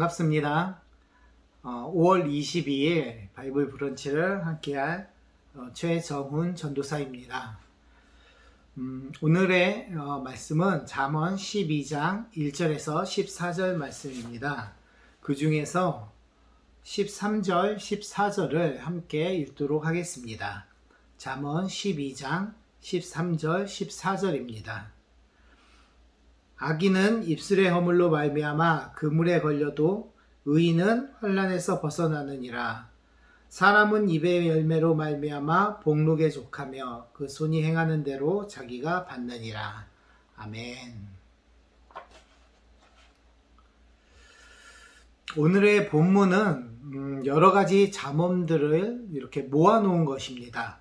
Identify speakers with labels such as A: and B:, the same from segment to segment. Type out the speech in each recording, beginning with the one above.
A: 반갑습니다. 5월 22일 바이블 브런치를 함께할 최정훈 전도사입니다. 오늘의 말씀은 잠언 12장 1절에서 14절 말씀입니다. 그 중에서 13절, 14절을 함께 읽도록 하겠습니다. 잠언 12장 13절, 14절입니다. 악인은 입술의 허물로 말미암아 그물에 걸려도 의인은 환난에서 벗어나느니라. 사람은 입의 열매로 말미암아 복록에 족하며 그 손이 행하는 대로 자기가 받느니라. 아멘. 오늘의 본문은 여러 가지 잠언들을 이렇게 모아놓은 것입니다.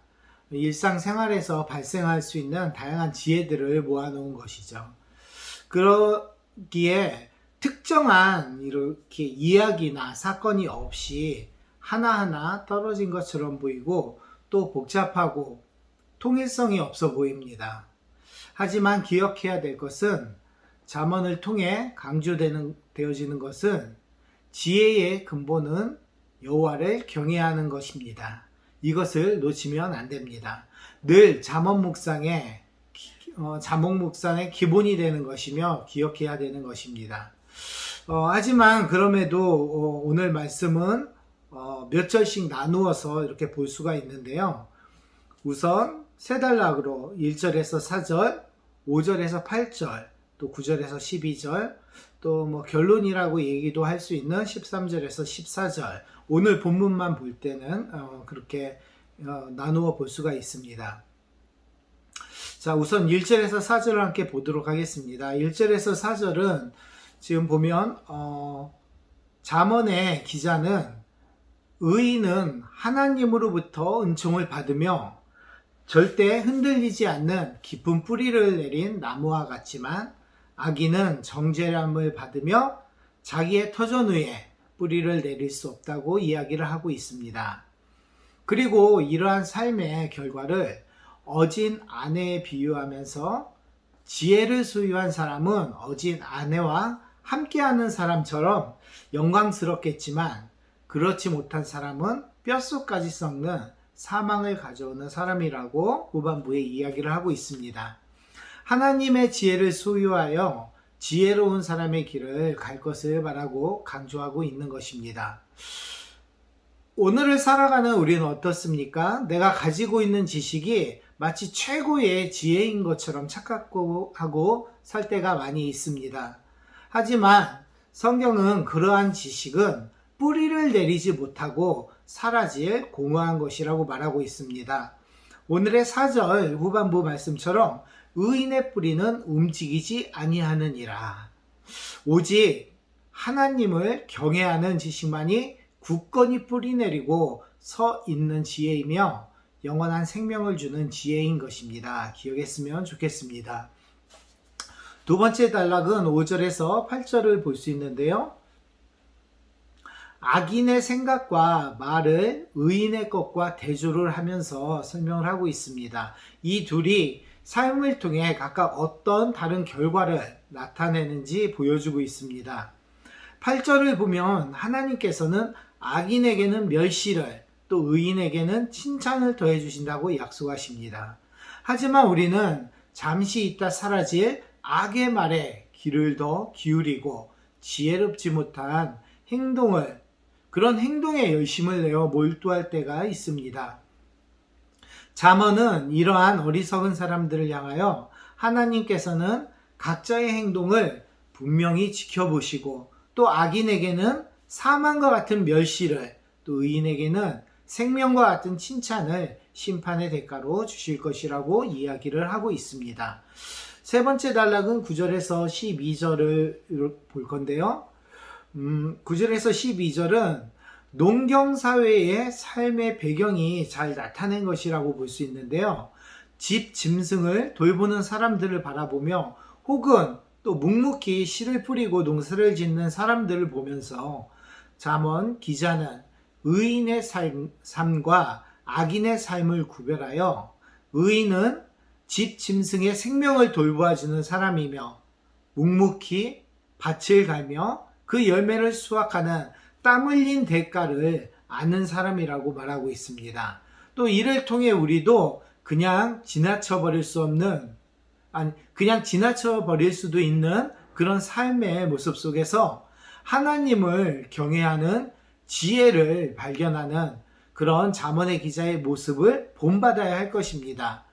A: 일상생활에서 발생할 수 있는 다양한 지혜들을 모아놓은 것이죠. 그러기에 특정한 이렇게 이야기나 사건이 없이 하나하나 떨어진 것처럼 보이고 또 복잡하고 통일성이 없어 보입니다. 하지만 기억해야 될 것은 잠언을 통해 강조되어지는 것은 지혜의 근본은 여호와를 경외하는 것입니다. 이것을 놓치면 안 됩니다. 늘 잠언 묵상의 기본이 되는 것이며 기억해야 되는 것입니다. 하지만 그럼에도 오늘 말씀은 몇 절씩 나누어서 이렇게 볼 수가 있는데요. 우선 세 단락으로 1절에서 4절, 5절에서 8절, 또 9절에서 12절, 또 결론이라고 얘기도 할 수 있는 13절에서 14절, 오늘 본문만 볼 때는 그렇게 나누어 볼 수가 있습니다. 자, 우선 1절에서 4절을 함께 보도록 하겠습니다. 1절에서 4절은 지금 보면 잠언의 기자는 의인은 하나님으로부터 은총을 받으며 절대 흔들리지 않는 깊은 뿌리를 내린 나무와 같지만 악인은 정죄함을 받으며 자기의 터전 위에 뿌리를 내릴 수 없다고 이야기를 하고 있습니다. 그리고 이러한 삶의 결과를 어진 아내에 비유하면서 지혜를 소유한 사람은 어진 아내와 함께하는 사람처럼 영광스럽겠지만 그렇지 못한 사람은 뼛속까지 썩는 사망을 가져오는 사람이라고 후반부에 이야기를 하고 있습니다. 하나님의 지혜를 소유하여 지혜로운 사람의 길을 갈 것을 바라고 강조하고 있는 것입니다. 오늘을 살아가는 우리는 어떻습니까? 내가 가지고 있는 지식이 마치 최고의 지혜인 것처럼 착각하고 살 때가 많이 있습니다. 하지만 성경은 그러한 지식은 뿌리를 내리지 못하고 사라질 공허한 것이라고 말하고 있습니다. 오늘의 4절 후반부 말씀처럼 의인의 뿌리는 움직이지 아니하느니라. 오직 하나님을 경외하는 지식만이 굳건히 뿌리 내리고 서 있는 지혜이며 영원한 생명을 주는 지혜인 것입니다. 기억했으면 좋겠습니다. 두 번째 단락은 5절에서 8절을 볼 수 있는데요. 악인의 생각과 말을 의인의 것과 대조를 하면서 설명을 하고 있습니다. 이 둘이 삶을 통해 각각 어떤 다른 결과를 나타내는지 보여주고 있습니다. 8절을 보면 하나님께서는 악인에게는 멸시를 또 의인에게는 칭찬을 더해 주신다고 약속하십니다. 하지만 우리는 잠시 있다 사라질 악의 말에 귀를 더 기울이고 지혜롭지 못한 그런 행동에 열심을 내어 몰두할 때가 있습니다. 잠언은 이러한 어리석은 사람들을 향하여 하나님께서는 각자의 행동을 분명히 지켜보시고 또 악인에게는 사망과 같은 멸시를 또 의인에게는 생명과 같은 칭찬을 심판의 대가로 주실 것이라고 이야기를 하고 있습니다. 세 번째 단락은 9절에서 12절을 볼 건데요. 9절에서 12절은 농경사회의 삶의 배경이 잘 나타낸 것이라고 볼 수 있는데요. 집 짐승을 돌보는 사람들을 바라보며 혹은 또 묵묵히 씨를 뿌리고 농사를 짓는 사람들을 보면서 잠언 기자는 의인의 삶과 악인의 삶을 구별하여 의인은 집 짐승의 생명을 돌보아주는 사람이며 묵묵히 밭을 갈며 그 열매를 수확하는 땀 흘린 대가를 아는 사람이라고 말하고 있습니다. 또 이를 통해 우리도 그냥 지나쳐 버릴 수도 있는 그런 삶의 모습 속에서 하나님을 경외하는 지혜를 발견하는 그런 잠언의 기자의 모습을 본받아야 할 것입니다.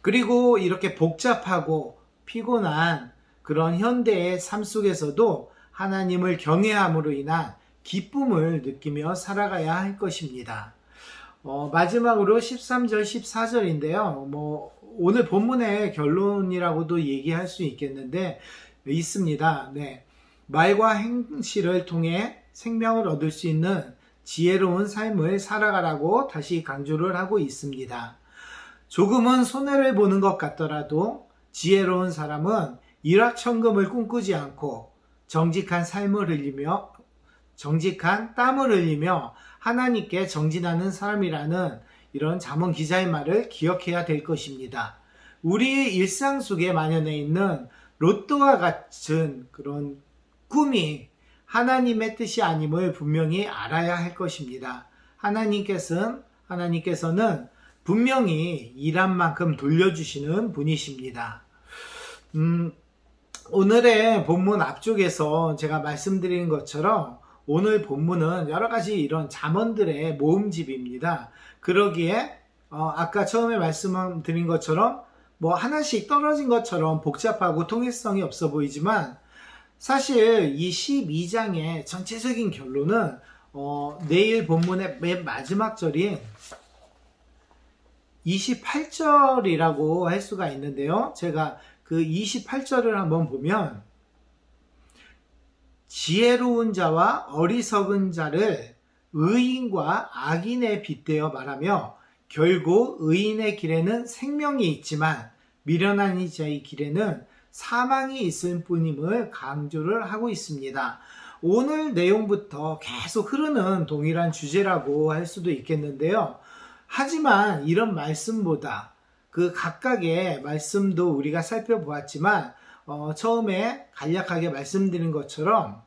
A: 그리고 이렇게 복잡하고 피곤한 그런 현대의 삶 속에서도 하나님을 경외함으로 인한 기쁨을 느끼며 살아가야 할 것입니다. 마지막으로 13절, 14절인데요. 오늘 본문의 결론이라고도 얘기할 수 있습니다. 네. 말과 행실을 통해 생명을 얻을 수 있는 지혜로운 삶을 살아가라고 다시 강조를 하고 있습니다. 조금은 손해를 보는 것 같더라도 지혜로운 사람은 일확천금을 꿈꾸지 않고 정직한 땀을 흘리며 하나님께 정진하는 사람이라는 이런 잠언 기자의 말을 기억해야 될 것입니다. 우리의 일상 속에 만연해 있는 로또와 같은 그런 꿈이 하나님의 뜻이 아님을 분명히 알아야 할 것입니다. 하나님께서는 분명히 일한 만큼 돌려주시는 분이십니다. 오늘의 본문 앞쪽에서 제가 말씀드린 것처럼 오늘 본문은 여러 가지 이런 잠언들의 모음집입니다. 그러기에 아까 처음에 말씀드린 것처럼 하나씩 떨어진 것처럼 복잡하고 통일성이 없어 보이지만 사실 이 12장의 전체적인 결론은 내일 본문의 맨 마지막 절인 28절이라고 할 수가 있는데요. 제가 그 28절을 한번 보면 지혜로운 자와 어리석은 자를 의인과 악인에 빗대어 말하며 결국 의인의 길에는 생명이 있지만 미련한 자의 길에는 사망이 있을 뿐임을 강조를 하고 있습니다. 오늘 내용부터 계속 흐르는 동일한 주제라고 할 수도 있겠는데요. 하지만 이런 말씀보다 그 각각의 말씀도 우리가 살펴보았지만 처음에 간략하게 말씀드린 것처럼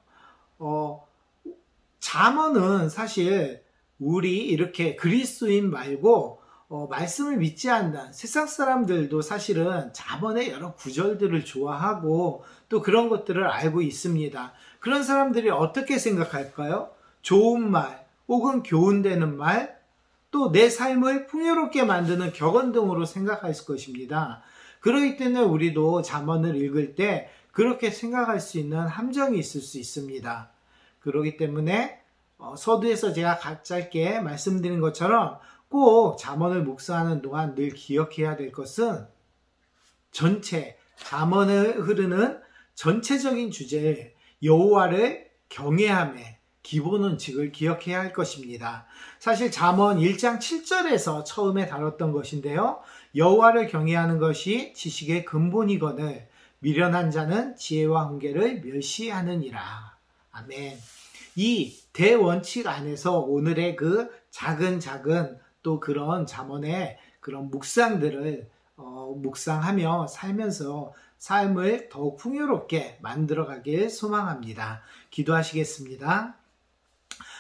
A: 잠언은 사실 우리 이렇게 그리스도인 말고 말씀을 믿지 않는 세상 사람들도 사실은 잠언의 여러 구절들을 좋아하고 또 그런 것들을 알고 있습니다. 그런 사람들이 어떻게 생각할까요? 좋은 말 혹은 교훈되는 말, 또 내 삶을 풍요롭게 만드는 격언 등으로 생각할 것입니다. 그렇기 때문에 우리도 잠언을 읽을 때 그렇게 생각할 수 있는 함정이 있을 수 있습니다. 그렇기 때문에 서두에서 제가 짧게 말씀드린 것처럼 꼭 잠언을 묵상하는 동안 늘 기억해야 될 것은 잠언을 흐르는 전체적인 주제 여호와를 경외함의 기본 원칙을 기억해야 할 것입니다. 사실 잠언 1장 7절에서 처음에 다뤘던 것인데요. 여호와를 경외하는 것이 지식의 근본이거늘 미련한 자는 지혜와 훈계를 멸시하느니라. 아멘. 이 대원칙 안에서 오늘의 그 작은 또 그런 잠언의 그런 묵상들을 묵상하며 살면서 삶을 더욱 풍요롭게 만들어가길 소망합니다. 기도하시겠습니다.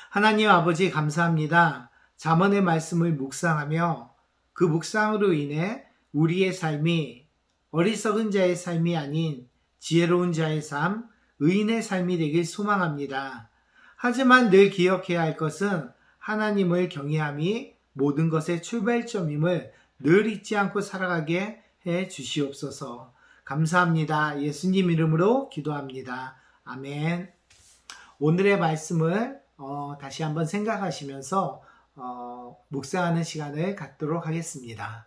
A: 하나님 아버지 감사합니다. 잠언의 말씀을 묵상하며 그 묵상으로 인해 우리의 삶이 어리석은 자의 삶이 아닌 지혜로운 자의 삶, 의인의 삶이 되길 소망합니다. 하지만 늘 기억해야 할 것은 하나님을 경외함이 모든 것의 출발점임을 늘 잊지 않고 살아가게 해 주시옵소서. 감사합니다. 예수님 이름으로 기도합니다. 아멘. 오늘의 말씀을 다시 한번 생각하시면서 묵상하는 시간을 갖도록 하겠습니다.